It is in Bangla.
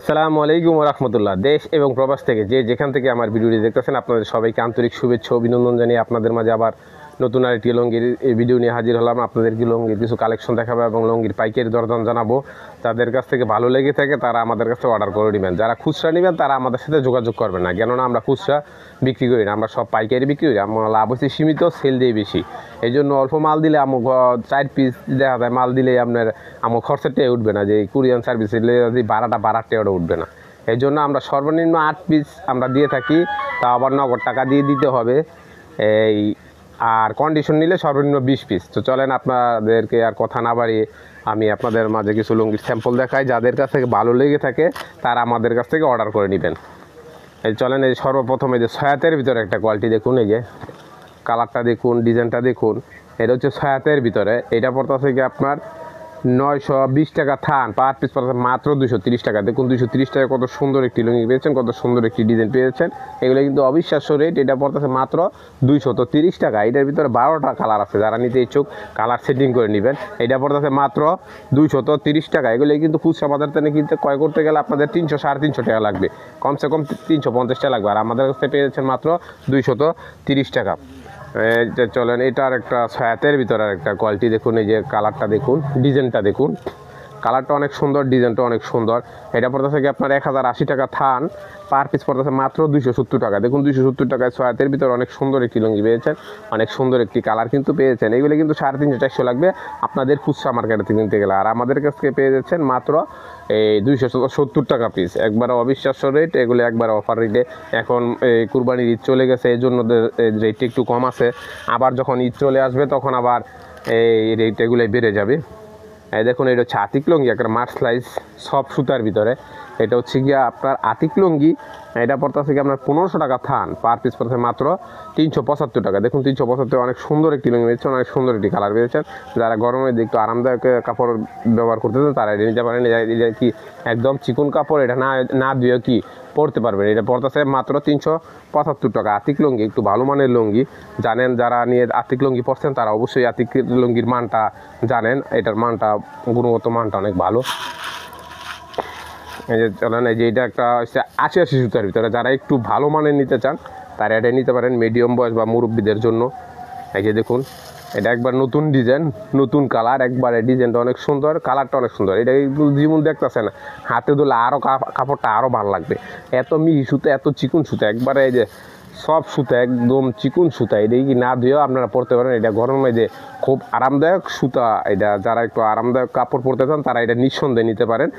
আসসালামু আলাইকুম রহমতুল্লাহ। দেশ এবং প্রবাস থেকে যে যেখান থেকে আমার ভিডিওটি দেখতেছেন আপনাদের সবাইকে আন্তরিক শুভেচ্ছা অভিনন্দন জানিয়ে আপনাদের মাঝে আবার নতুন আরেকটি লঙ্গির এই ভিডিও নিয়ে হাজির হলাম। আপনাদেরকে লঙ্গির কিছু কালেকশন দেখাবো এবং লঙ্গির পাইকারি দরদাম জানাবো। তাদের কাছ থেকে ভালো লেগে থাকে তারা আমাদের কাছে অর্ডার করে নেবেন। যারা খুচরা নেবেন তারা আমাদের সাথে যোগাযোগ করবেন না, কেননা আমরা খুচরা বিক্রি করি না, আমরা সব পাইকারি বিক্রি করি। আমার লাভ হচ্ছে সীমিত, সেল দিয়ে বেশি। এই জন্য অল্প মাল দিলে আমার 4 পিস দেখা যায় মাল দিলে আপনার আমার খরচাটাই উঠবে না, যে কুরিয়ান সার্ভিস যদি বাড়াটা উঠবে না। এই জন্য আমরা সর্বনিম্ন 8 পিস আমরা দিয়ে থাকি, তা আবার নগদ টাকা দিয়ে দিতে হবে। এই আর কন্ডিশন নিলে সর্বনিম্ন 20 পিস। তো চলেন আপনাদেরকে আর কথা না বাড়িয়ে আমি আপনাদের মাঝে কিছু লুঙ্গির স্যাম্পল দেখাই। যাদের কাছ থেকে ভালো লেগে থাকে তারা আমাদের কাছ থেকে অর্ডার করে নেবেন। এই চলেন, এই সর্বপ্রথম এই যে সয়াতের ভিতরে একটা কোয়ালিটি দেখুন, এই যে কালারটা দেখুন, ডিজাইনটা দেখুন। এটা হচ্ছে সয়াতের ভিতরে, এটা পড়তেছে কি আপনার 920 টাকা থান, পার পিস পড়তেছে মাত্র 230 টাকা। দেখুন 230 টাকা কত সুন্দর একটি লুঙ্গি পেয়েছেন, কত সুন্দর একটি ডিজাইন পেয়েছেন। এগুলো কিন্তু অবিশ্বাস্য রেট। এটা পড়তেছে মাত্র 230 টাকা। এটার ভিতরে 12টা কালার আছে, যারা নিতে ইচ্ছুক কালার সেটিং করে নেবেন। এটা পড়তেছে মাত্র 230 টাকা। এগুলো কিন্তু খুচরা বাজার থেকে কিনতে ক্রয় করতে গেলে আপনাদের 300 350 টাকা লাগবে, কমসে কম 350 টাকা লাগবে। আর আমাদের কাছে পেয়েছেন মাত্র 230 টাকা। চলেন, এটার একটা ছায়াতের ভিতরে একটা কোয়ালিটি দেখুন, এই যে কালারটা দেখুন, ডিজাইনটা দেখুন। কালারটা অনেক সুন্দর, ডিজাইনটা অনেক সুন্দর। এটা পড়তেছে কি আপনার 1080 টাকা থান, পার পিস পড়তেছে মাত্র 270 টাকা। দেখুন 270 টাকায় ছায়াতের ভিতরে অনেক সুন্দর একটি লুঙ্গি পেয়েছেন, অনেক সুন্দর একটি কালার কিন্তু পেয়েছেন। এগুলো কিন্তু 350 400 লাগবে আপনাদের খুচরা মার্কেটে কিনতে গেলে। আর আমাদের কাছ থেকে পেয়ে যাচ্ছেন মাত্র এই 270 টাকা পিস। একবারে অবিশ্বাস্য রেট, এগুলো একবারে অফার রেটে। এখন এই কুরবানির ঈদ চলে গেছে, এই জন্য রেটটা একটু কম আছে। আবার যখন ঈদ চলে আসবে তখন আবার এই রেট এগুলোই বেড়ে যাবে। এই দেখুন, এটা হচ্ছে আতিক লুঙ্গি, একটা মার্সলাইজ সব সুতার ভিতরে। এটা হচ্ছে গিয়া আপনার আতিক লুঙ্গি। এটা পড়তেছে কি আপনার 1500 টাকা থান, পার পিস পড়তেছে মাত্র 375 টাকা। দেখুন 375, অনেক সুন্দর একটি লুঙ্গি পেয়েছেন, অনেক সুন্দর একটি কালার পেয়েছেন। যারা গরমে একটু আরামদায়ক কাপড় ব্যবহার করতেছেন তারা এটা নিতে পারেন। এটা কি একদম চিকন কাপড়, এটা না ধুয়ে কি পরতে পারবেন। এটা পড়তেছে মাত্র 375 টাকা। আতিক লুঙ্গি একটু ভালো মানের লুঙ্গি, জানেন যারা নিয়ে আতিক লুঙ্গি পরছেন তারা অবশ্যই আতিক লুঙ্গির মানটা জানেন। এটার মানটা, গুণগত মানটা অনেক ভালো। এই যে চলেন, এই যে এটা একটা হচ্ছে 80 সুতার ভিতরে, যারা একটু ভালো মানের নিতে চান তারা এটা নিতে পারেন, মিডিয়াম বয়স বা মুরব্বীদের জন্য। এই যে দেখুন, এটা একবার নতুন ডিজাইন, নতুন কালার, একবারে ডিজাইনটা অনেক সুন্দর, কালারটা অনেক সুন্দর। এটা যেমন দেখতেছেন হাতে ধরলে আরও কাপড়টা আরও ভালো লাগবে। এত মিহি সুতা, এত চিকুন সুতা, একবারে এই যে সব সুতা একদম চিকুন সুতা। এটা কি না ধুয়েও আপনারা পরতে পারেন। এটা গরমে যে খুব আরামদায়ক সুতা। এটা যারা একটু আরামদায়ক কাপড় পরতে চান তারা এটা নিঃসন্দেহে নিতে পারেন।